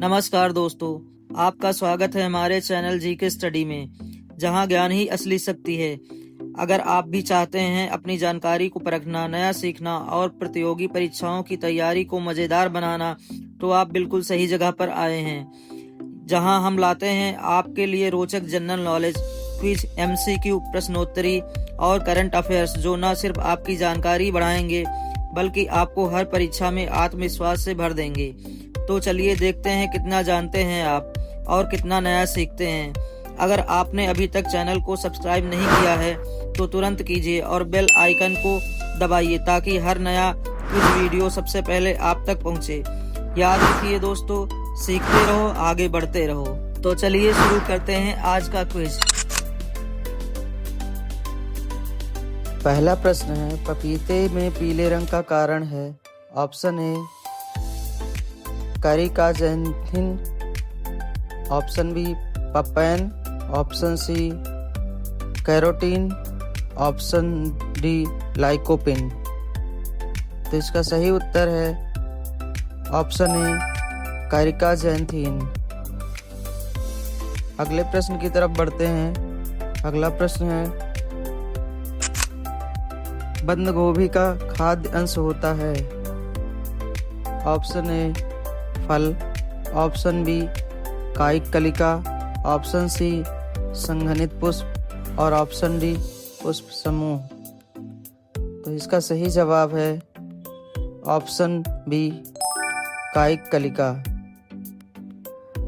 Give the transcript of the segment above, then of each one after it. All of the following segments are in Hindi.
नमस्कार दोस्तों, आपका स्वागत है हमारे चैनल जीके स्टडी में, जहां ज्ञान ही असली शक्ति है। अगर आप भी चाहते हैं अपनी जानकारी को परखना, नया सीखना और प्रतियोगी परीक्षाओं की तैयारी को मजेदार बनाना, तो आप बिल्कुल सही जगह पर आए हैं। जहां हम लाते हैं आपके लिए रोचक जनरल नॉलेज, क्विज, एमसीक्यू, प्रश्नोत्तरी और करंट अफेयर्स, जो न सिर्फ आपकी जानकारी बढ़ाएंगे बल्कि आपको हर परीक्षा में आत्मविश्वास से भर देंगे। तो चलिए देखते हैं कितना जानते हैं आप और कितना नया सीखते हैं। अगर आपने अभी तक चैनल को सब्सक्राइब नहीं किया है तो तुरंत कीजिए और बेल आइकन को दबाइए ताकि हर नया क्विज वीडियो सबसे पहले आप तक पहुंचे। याद रखिए दोस्तों, सीखते रहो, आगे बढ़ते रहो। तो चलिए शुरू करते हैं आज का क्विज। पहला प्रश्न है, पपीते में पीले रंग का कारण है। Option A caricaxanthin, option B papain, option C carotene, option D lycopene. तो इसका सही उत्तर है ऑप्शन ए कैरिकाजेंथिन। अगले प्रश्न की तरफ बढ़ते हैं। अगला प्रश्न है, बंद गोभी का खाद्य अंश होता है। ऑप्शन ए फल, ऑप्शन बी कायिक कलिका, ऑप्शन सी संघनित पुष्प और ऑप्शन डी पुष्प समूह। तो इसका सही जवाब है ऑप्शन बी कायिक कलिका।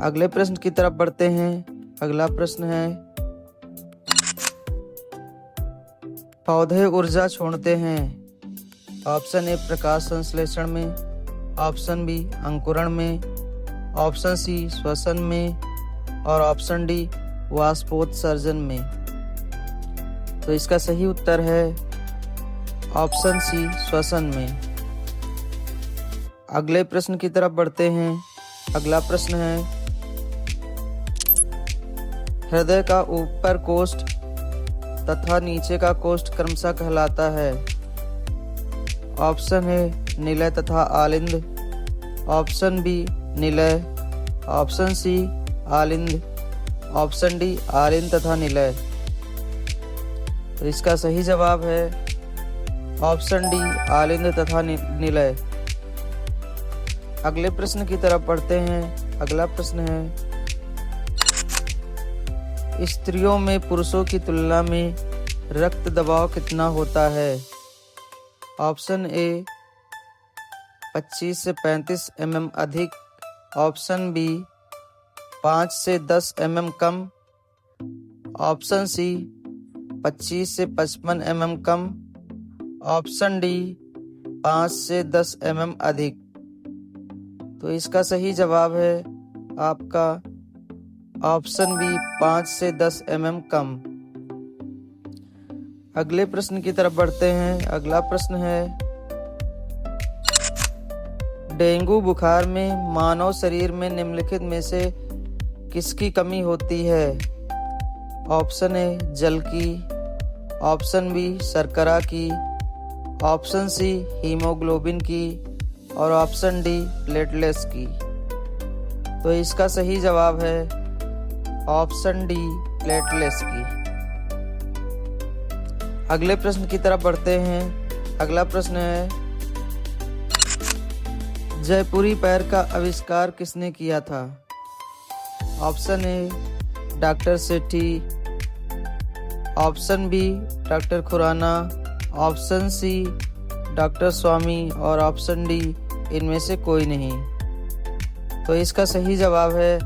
अगले प्रश्न की तरफ बढ़ते हैं। अगला प्रश्न है, पौधे ऊर्जा छोड़ते हैं। ऑप्शन ए प्रकाश संश्लेषण में, ऑप्शन बी अंकुरण में, ऑप्शन सी श्वसन में और ऑप्शन डी वाष्पोत्सर्जन में। तो इसका सही उत्तर है ऑप्शन सी श्वसन में। अगले प्रश्न की तरफ बढ़ते हैं। अगला प्रश्न है, हृदय का ऊपर कोष्ठ तथा नीचे का कोष्ठ क्रमशः कहलाता है। ऑप्शन है निलय तथा आलिंद, ऑप्शन बी निलय, ऑप्शन सी आलिंद, ऑप्शन डी आलिंद तथा निलय। तो इसका सही जवाब है ऑप्शन डी आलिंद तथा निलय। अगले प्रश्न की तरफ बढ़ते हैं। अगला प्रश्न है, स्त्रियों में पुरुषों की तुलना में रक्त दबाव कितना होता है। ऑप्शन ए 25 से 35 mm अधिक, ऑप्शन बी 5 से 10 mm कम, ऑप्शन सी 25 से 55 mm कम, ऑप्शन डी 5 से 10 mm अधिक। तो इसका सही जवाब है आपका ऑप्शन बी 5 से 10 mm कम। अगले प्रश्न की तरफ बढ़ते हैं। अगला प्रश्न है, डेंगू बुखार में मानव शरीर में निम्नलिखित में से किसकी कमी होती है। ऑप्शन ए जल की, ऑप्शन बी शर्करा की, ऑप्शन सी हीमोग्लोबिन की और ऑप्शन डी प्लेटलेट्स की। तो इसका सही जवाब है ऑप्शन डी प्लेटलेट्स की। अगले प्रश्न की तरफ बढ़ते हैं। अगला प्रश्न है, जयपुरी पैर का आविष्कार किसने किया था। Option A doctor Sethi, option B doctor Khurana, option C doctor Swami और ऑप्शन डी इनमें से कोई नहीं। तो इसका सही जवाब है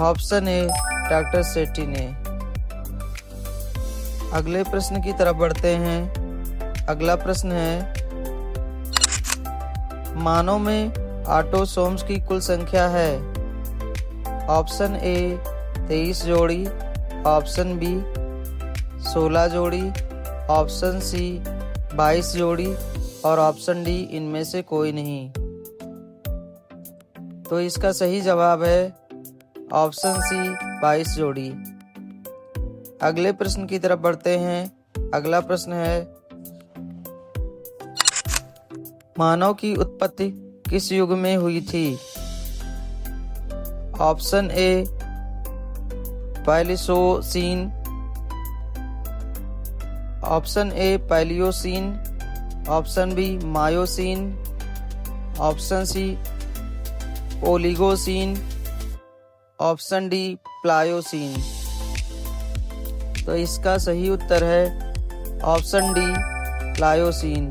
ऑप्शन ए डॉक्टर सेठी ने। अगले प्रश्न की तरफ बढ़ते हैं। अगला प्रश्न है, मानव में ऑटोसोम्स की कुल संख्या है। ऑप्शन ए 23 जोड़ी, ऑप्शन बी 16 जोड़ी, ऑप्शन सी 22 जोड़ी और ऑप्शन डी इनमें से कोई नहीं। तो इसका सही जवाब है ऑप्शन सी 22 जोड़ी। अगले प्रश्न की तरफ बढ़ते हैं। अगला प्रश्न है, मानव की उत्पत्ति किस युग में हुई थी। Option A Paleocene, option A Paleocene, option B Miocene, option C Oligocene, option D Pliocene. तो इसका सही उत्तर है ऑप्शन डी प्लायोसीन।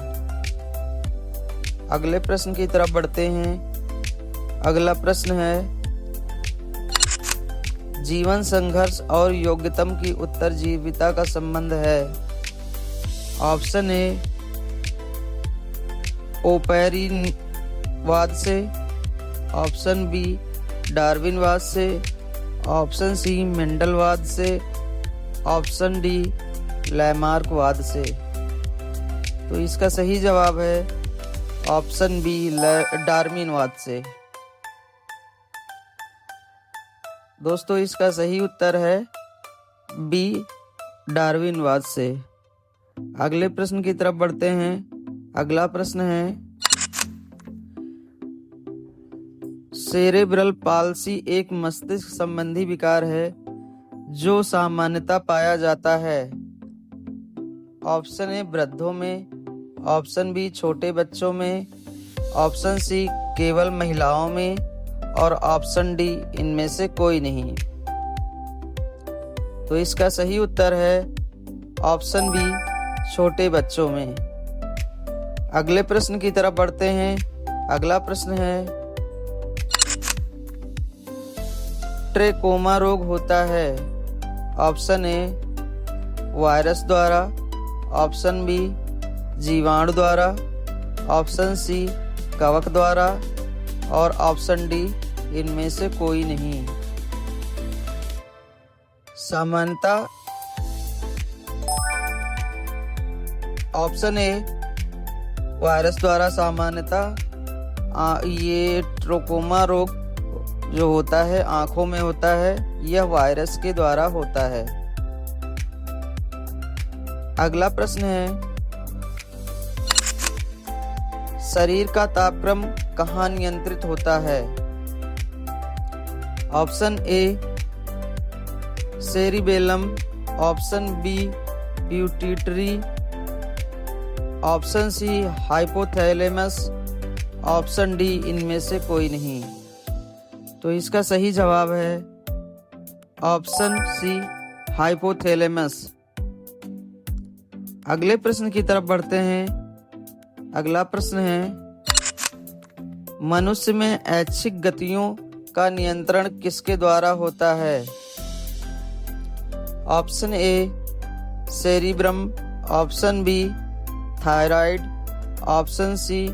अगले प्रश्न की तरफ बढ़ते हैं। अगला प्रश्न है, जीवन संघर्ष और योग्यतम की उत्तरजीविता का संबंध है। ऑप्शन ए ओपेरिनवाद से, ऑप्शन बी डार्विनवाद से, ऑप्शन सी मेंडलवाद से, ऑप्शन डी लैमार्कवाद से। तो इसका सही जवाब है ऑप्शन बी डार्विनवाद से। दोस्तों इसका सही उत्तर है बी डार्विनवाद से। अगले प्रश्न की तरफ बढ़ते हैं। अगला प्रश्न है, सेरेब्रल पाल्सी एक मस्तिष्क संबंधी विकार है जो सामान्यतः पाया जाता है। ऑप्शन ए वृद्धों में, ऑप्शन बी छोटे बच्चों में, ऑप्शन सी केवल महिलाओं में और ऑप्शन डी इनमें से कोई नहीं। तो इसका सही उत्तर है ऑप्शन बी छोटे बच्चों में। अगले प्रश्न की तरफ बढ़ते हैं। अगला प्रश्न है, ट्रेकोमा रोग होता है। ऑप्शन ए वायरस द्वारा, ऑप्शन बी जीवाणु द्वारा, ऑप्शन सी कवक द्वारा और ऑप्शन डी इनमें से कोई नहीं। सामान्यतः ऑप्शन ए वायरस द्वारा सामान्यतः ये ट्रोकोमा रोग जो होता है आंखों में होता है, यह वायरस के द्वारा होता है। अगला प्रश्न है, शरीर का तापक्रम कहाँ नियंत्रित होता है। Option A cerebellum, option B pituitary, option C hypothalamus, option D इनमें से कोई नहीं। तो इसका सही जवाब है ऑप्शन सी हाइपोथैलेमस। अगले प्रश्न की तरफ बढ़ते हैं। अगला प्रश्न है, मनुष्य में ऐच्छिक गतियों का नियंत्रण किसके द्वारा होता है। Option A cerebrum, option B thyroid, option C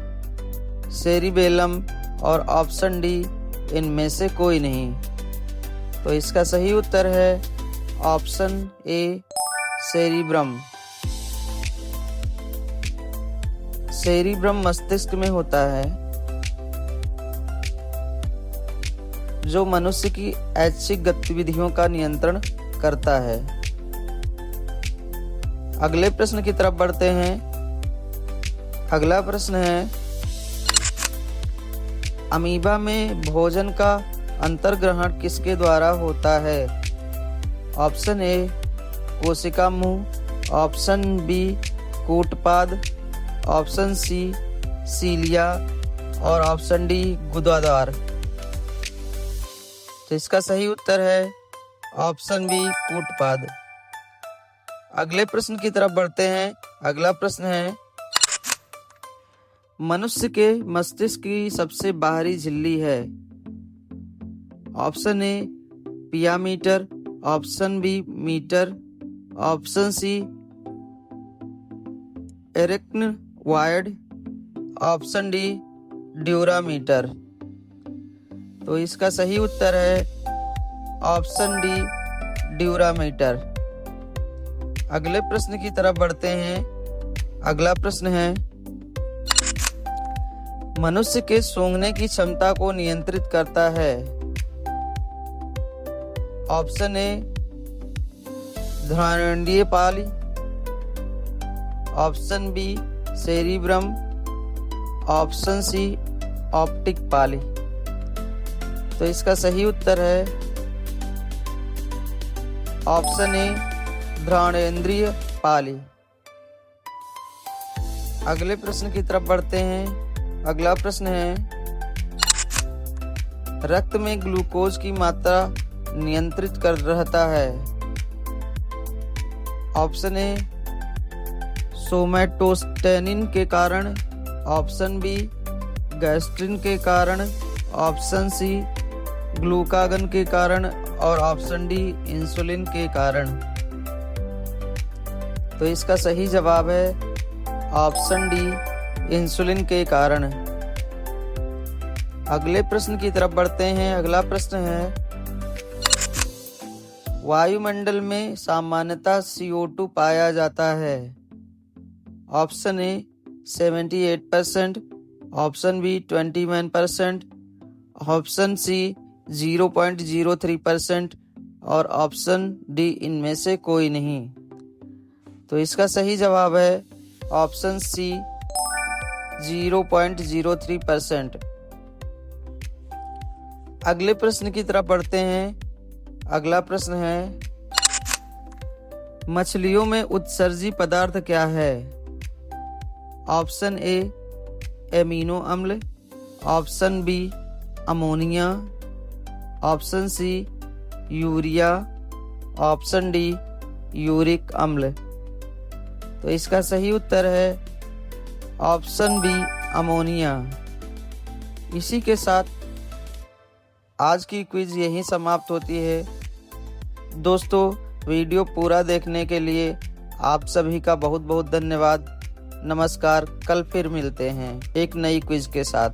cerebellum और ऑप्शन डी इनमें से कोई नहीं। तो इसका सही उत्तर है ऑप्शन ए सेरिब्रम। सेरिब्रम मस्तिष्क में होता है जो मनुष्य की ऐच्छिक गतिविधियों का नियंत्रण करता है। अगले प्रश्न की तरफ बढ़ते हैं। अगला प्रश्न है, अमीबा में भोजन का अंतर्ग्रहण किसके द्वारा होता है। ऑप्शन ए कोशिका मुंह, ऑप्शन बी कूटपाद, ऑप्शन सी सीलिया और ऑप्शन डी गुदाद्वार। तो इसका सही उत्तर है ऑप्शन बी कूटपाद। अगले प्रश्न की तरफ बढ़ते हैं। अगला प्रश्न है, मनुष्य के मस्तिष्क की सबसे बाहरी झिल्ली है। Option A pia mater, option B mater, option C arachnoid, option D dura mater. तो इसका सही उत्तर है ऑप्शन डी ड्यूरामीटर। अगले प्रश्न की तरफ बढ़ते हैं। अगला प्रश्न है, मनुष्य के सूंघने की क्षमता को नियंत्रित करता है। ऑप्शन ए ध्रुवीय पाली, option B cerebrum, option C optic पाली। तो तो इसका सही उत्तर है ऑप्शन ए घ्राणेंद्रिय पाली। अगले प्रश्न की तरफ बढ़ते हैं। अगला प्रश्न है, रक्त में ग्लूकोज की मात्रा नियंत्रित कर रहता है। ऑप्शन ए सोमैटोस्टेनिन के कारण, ऑप्शन बी गैस्ट्रिन के कारण, ऑप्शन सी ग्लूकागन के कारण और ऑप्शन डी इंसुलिन के कारण। तो इसका सही जवाब है ऑप्शन डी इंसुलिन के कारण। अगले प्रश्न की तरफ बढ़ते हैं। अगला प्रश्न है, वायुमंडल में सामान्यतः CO2 पाया जाता है। Option A 78%, option B 21%, option C 0.03% और ऑप्शन डी इनमें से कोई नहीं। तो इसका सही जवाब है ऑप्शन सी 0.03%। अगले प्रश्न की तरफ बढ़ते हैं। अगला प्रश्न है, मछलियों में उत्सर्जी पदार्थ क्या है। ऑप्शन ए एमिनो अम्ल, option B ammonia, option C urea, option D uric अम्ल। तो इसका सही उत्तर है ऑप्शन बी अमोनिया। इसी के साथ आज की क्विज यहीं समाप्त होती है। दोस्तों, वीडियो पूरा देखने के लिए आप सभी का बहुत बहुत धन्यवाद। नमस्कार। कल फिर मिलते हैं एक नई क्विज के साथ।